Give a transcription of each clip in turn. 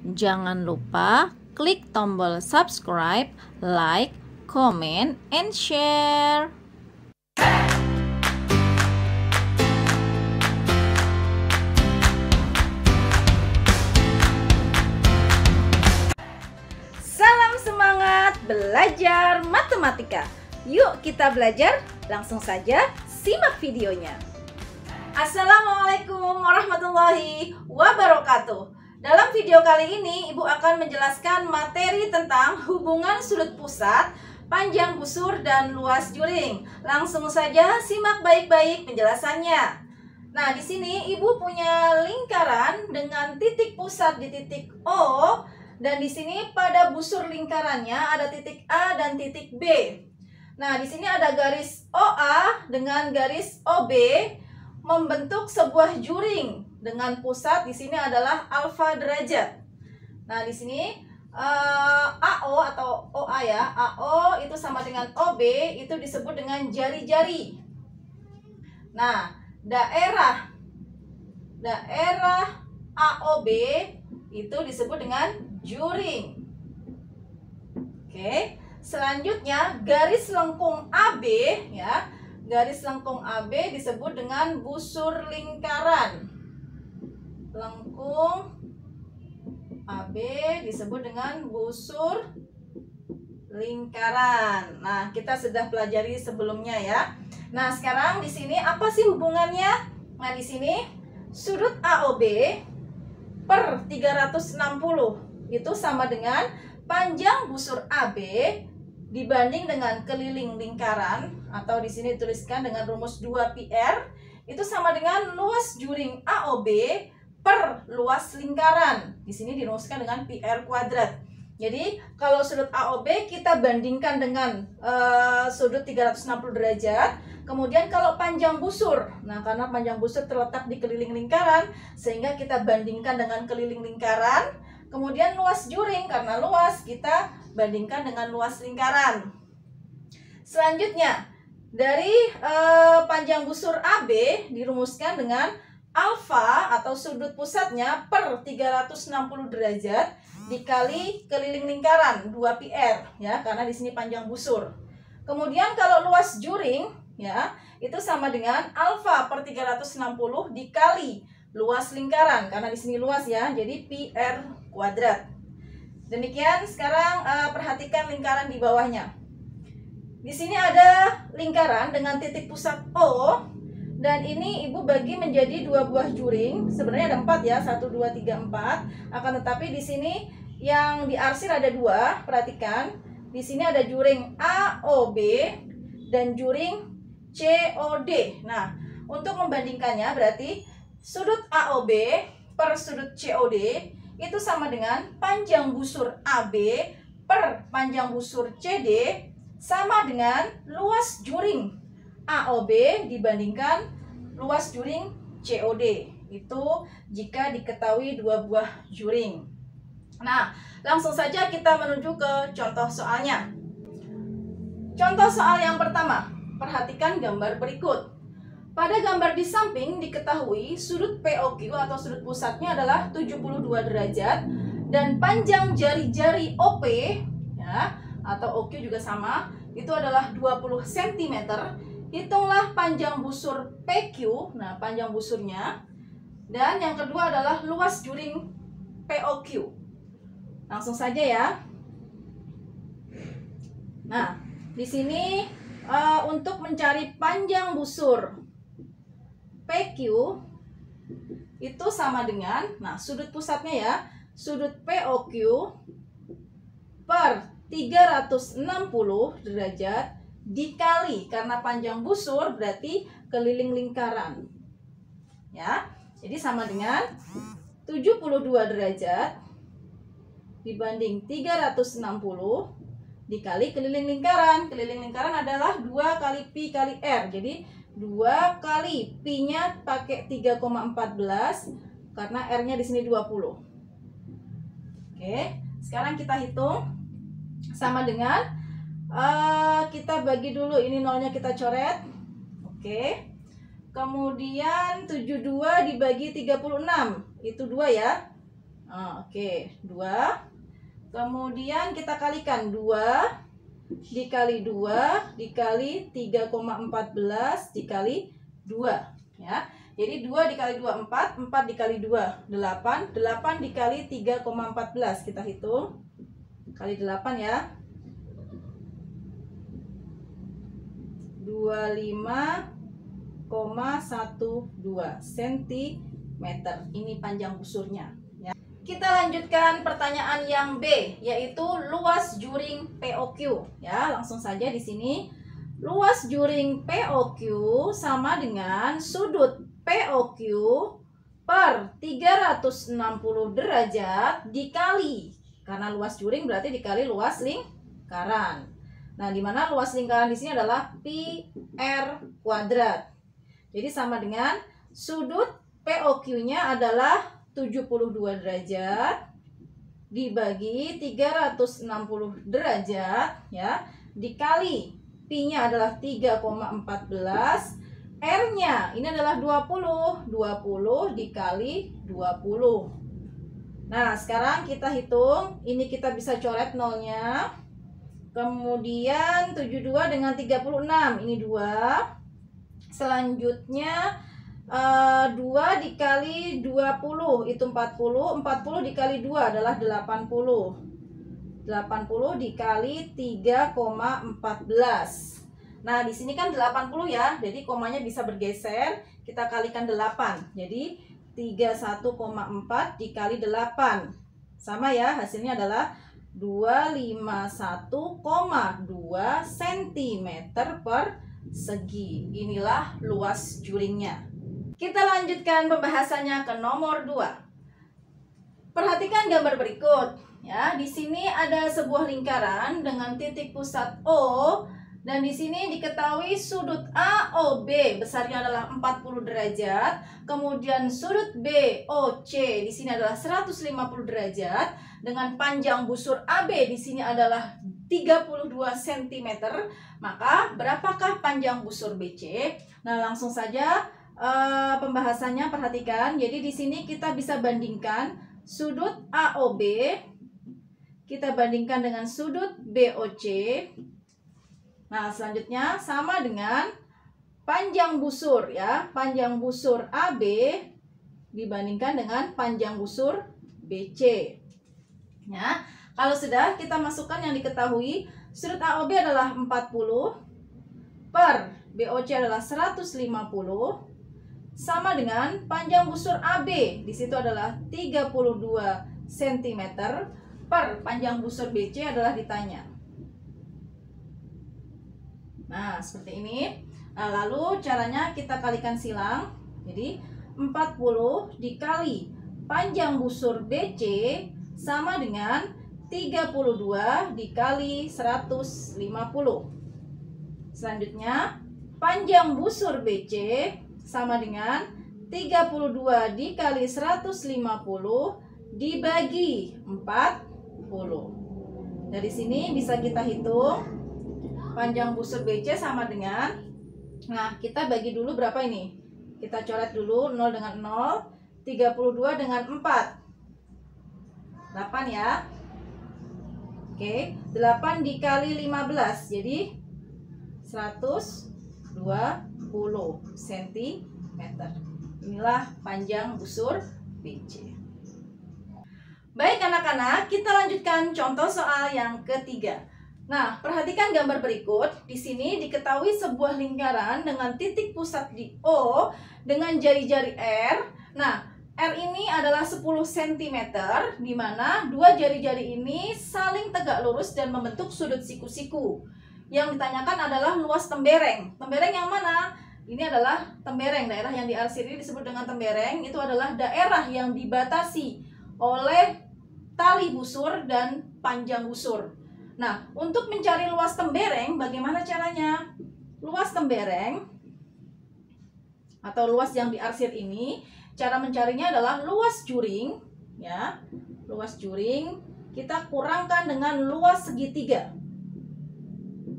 Jangan lupa klik tombol subscribe, like, comment, and share. Salam semangat belajar matematika. Yuk kita belajar, langsung saja simak videonya. Assalamualaikum warahmatullahi wabarakatuh. Dalam video kali ini, Ibu akan menjelaskan materi tentang hubungan sudut pusat, panjang busur, dan luas juring. Langsung saja simak baik-baik penjelasannya. Nah, di sini Ibu punya lingkaran dengan titik pusat di titik O, dan di sini pada busur lingkarannya ada titik A dan titik B. Nah, di sini ada garis OA dengan garis OB membentuk sebuah juring dengan pusat di sini adalah alfa derajat. Nah, di sini AO atau OA ya, AO itu sama dengan OB itu disebut dengan jari-jari. Nah, daerah AOB itu disebut dengan juring. Oke, selanjutnya garis lengkung AB ya. Garis lengkung AB disebut dengan busur lingkaran. Lengkung AB disebut dengan busur lingkaran. Nah, kita sudah pelajari sebelumnya ya. Nah, sekarang di sini apa sih hubungannya? Nah, di sini sudut AOB per 360 itu sama dengan panjang busur AB dibanding dengan keliling lingkaran, atau di sini tuliskan dengan rumus 2πr itu sama dengan luas juring AOB per luas lingkaran. Di sini dirumuskan dengan πr kuadrat. Jadi kalau sudut AOB kita bandingkan dengan sudut 360 derajat. Kemudian kalau panjang busur, nah karena panjang busur terletak di keliling lingkaran, sehingga kita bandingkan dengan keliling lingkaran. Kemudian luas juring, karena luas kita bandingkan dengan luas lingkaran. Selanjutnya, dari panjang busur AB dirumuskan dengan alfa atau sudut pusatnya per 360 derajat dikali keliling lingkaran 2πr ya, karena di sini panjang busur. Kemudian kalau luas juring ya, itu sama dengan alfa per 360 dikali luas lingkaran, karena di sini luas ya, jadi πr kuadrat. Demikian, sekarang perhatikan lingkaran di bawahnya. Di sini ada lingkaran dengan titik pusat O, dan ini Ibu bagi menjadi dua buah juring. Sebenarnya ada 4 ya, 1, 2, 3, 4. Akan tetapi di sini yang diarsir ada 2. Perhatikan, di sini ada juring AOB dan juring COD. Nah, untuk membandingkannya berarti sudut AOB per sudut COD itu sama dengan panjang busur AB per panjang busur CD sama dengan luas juring AOB dibandingkan luas juring COD. Itu jika diketahui dua buah juring. Nah, langsung saja kita menuju ke contoh soalnya. Contoh soal yang pertama, perhatikan gambar berikut. Pada gambar di samping diketahui sudut POQ atau sudut pusatnya adalah 72 derajat dan panjang jari-jari OP ya, atau OQ juga sama, itu adalah 20 cm. Hitunglah panjang busur PQ, nah panjang busurnya. Dan yang kedua adalah luas juring POQ. Langsung saja ya. Nah, di sini untuk mencari panjang busur PQ itu sama dengan, nah sudut pusatnya ya, sudut POQ per 360 derajat dikali, karena panjang busur berarti keliling lingkaran ya, jadi sama dengan 72 derajat dibanding 360 dikali keliling lingkaran. Keliling lingkaran adalah 2 kali pi kali r, jadi 2 kali pi-nya pakai 3,14 karena r-nya di sini 20. Oke, sekarang kita hitung sama dengan kita bagi dulu, ini nolnya kita coret. Oke. Kemudian 72 dibagi 36 itu 2 ya. Oke, 2. Kemudian kita kalikan 2 dikali 2 dikali 3,14 dikali 2 ya. Jadi 2 dikali 2 4, 4 dikali 2 8, 8 dikali 3,14 kita hitung kali 8 ya. 25,12 cm. Ini panjang busurnya ya. Kita lanjutkan pertanyaan yang B, yaitu luas juring POQ ya. Langsung saja di sini. Luas juring POQ sama dengan sudut POQ per 360 derajat dikali, karena luas juring berarti dikali luas lingkaran. Nah, di mana luas lingkaran di sini adalah pi r kuadrat. Jadi sama dengan sudut POQ-nya adalah 72 derajat dibagi 360 derajat ya, dikali pi-nya adalah 3,14, R-nya ini adalah 20 dikali 20. Nah, sekarang kita hitung, ini kita bisa coret nolnya. Kemudian 72 dengan 36, ini 2. Selanjutnya 2 dikali 20 itu 40. 40 dikali 2 adalah 80. 80 dikali 3,14. Nah, di sini kan 80 ya. Jadi komanya bisa bergeser. Kita kalikan 8. Jadi 31,4 dikali 8. Sama ya, hasilnya adalah 251,2 cm persegi. Inilah luas juringnya. Kita lanjutkan pembahasannya ke nomor 2. Perhatikan gambar berikut ya. Di sini ada sebuah lingkaran dengan titik pusat O, dan di sini diketahui sudut AOB besarnya adalah 40 derajat, kemudian sudut BOC di sini adalah 150 derajat, dengan panjang busur AB di sini adalah 32 cm. Maka berapakah panjang busur BC? Nah, langsung saja pembahasannya, perhatikan. Jadi di sini kita bisa bandingkan sudut AOB, kita bandingkan dengan sudut BOC. Nah, selanjutnya sama dengan panjang busur ya. Panjang busur AB dibandingkan dengan panjang busur BC. Ya, kalau sudah, kita masukkan yang diketahui. Sudut AOB adalah 40 per BOC adalah 150 sama dengan panjang busur AB di situ adalah 32 cm per panjang busur BC adalah ditanya. Nah, seperti ini. Nah, lalu caranya kita kalikan silang. Jadi 40 dikali panjang busur BC sama dengan 32 dikali 150. Selanjutnya, panjang busur BC sama dengan 32 dikali 150 dibagi 40. Dari sini bisa kita hitung panjang busur BC sama dengan, nah kita bagi dulu berapa ini? Kita coret dulu 0 dengan 0, 32 dengan 4. 8 ya. Oke, 8 dikali 15 jadi 120 cm. Inilah panjang busur BC. Baik anak-anak, kita lanjutkan contoh soal yang ketiga. Nah, perhatikan gambar berikut. Di sini diketahui sebuah lingkaran dengan titik pusat di O dengan jari-jari R. Nah, R ini adalah 10 cm, di mana dua jari-jari ini saling tegak lurus dan membentuk sudut siku-siku. Yang ditanyakan adalah luas tembereng. Tembereng yang mana? Ini adalah tembereng. Daerah yang diarsir ini disebut dengan tembereng. Itu adalah daerah yang dibatasi oleh tali busur dan panjang busur. Nah, untuk mencari luas tembereng, bagaimana caranya? Luas tembereng atau luas yang diarsir ini, cara mencarinya adalah luas juring, ya. Luas juring kita kurangkan dengan luas segitiga.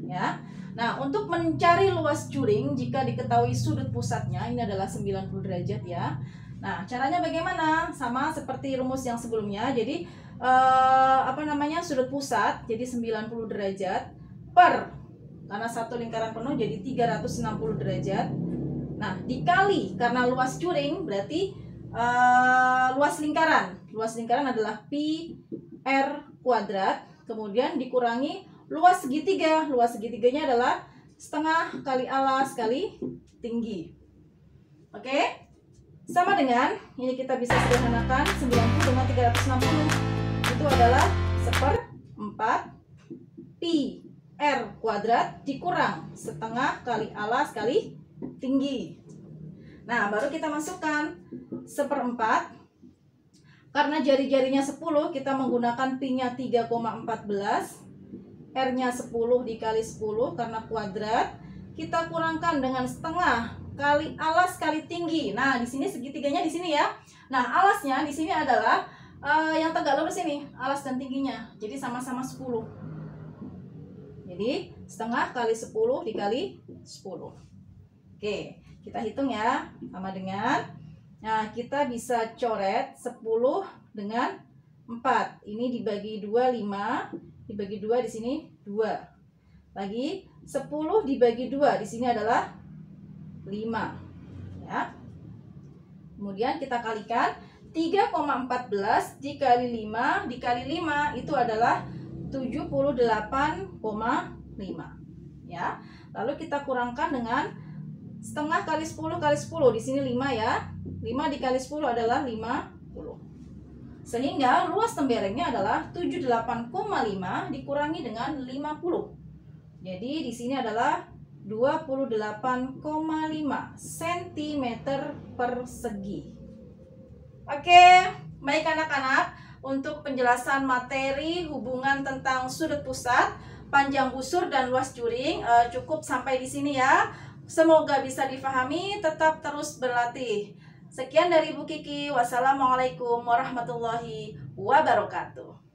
Ya. Nah, untuk mencari luas juring, jika diketahui sudut pusatnya ini adalah 90 derajat ya. Nah, caranya bagaimana? Sama seperti rumus yang sebelumnya. Jadi sudut pusat jadi 90 derajat per, karena satu lingkaran penuh jadi 360 derajat. Nah, dikali karena luas curing berarti luas lingkaran. Luas lingkaran adalah pi r kuadrat, kemudian dikurangi luas segitiga. Luas segitiganya adalah setengah kali alas kali tinggi. Oke? Sama dengan, ini kita bisa sederhanakan, 90 dengan 360 itu adalah 1/4 pi r kuadrat dikurang setengah kali alas kali tinggi. Nah, baru kita masukkan 1/4. Karena jari-jarinya 10, kita menggunakan pi-nya 3,14, r-nya 10 dikali 10 karena kuadrat. Kita kurangkan dengan setengah kali alas kali tinggi. Nah, di sini segitiganya di sini ya. Nah, alasnya di sini adalah yang tegak lurus ini, alas dan tingginya. Jadi sama-sama 10. Jadi setengah kali 10 dikali 10. Oke, kita hitung ya. Sama dengan, nah kita bisa coret 10 dengan 4. Ini dibagi 2, 5. Dibagi 2 di sini 2. Lagi 10 dibagi 2 di sini adalah 5 ya. Kemudian kita kalikan 3,14 dikali 5 dikali 5 itu adalah 78,5 ya. Lalu kita kurangkan dengan setengah kali 10 kali 10, di sini 5 ya. 5 dikali 10 adalah 50. Sehingga luas temberengnya adalah 78,5 dikurangi dengan 50. Jadi di sini adalah 28,5 cm persegi. Oke, baik anak-anak, untuk penjelasan materi hubungan tentang sudut pusat, panjang busur dan luas curing cukup sampai di sini ya. Semoga bisa difahami, tetap terus berlatih. Sekian dari Bu Kiki. Wassalamualaikum warahmatullahi wabarakatuh.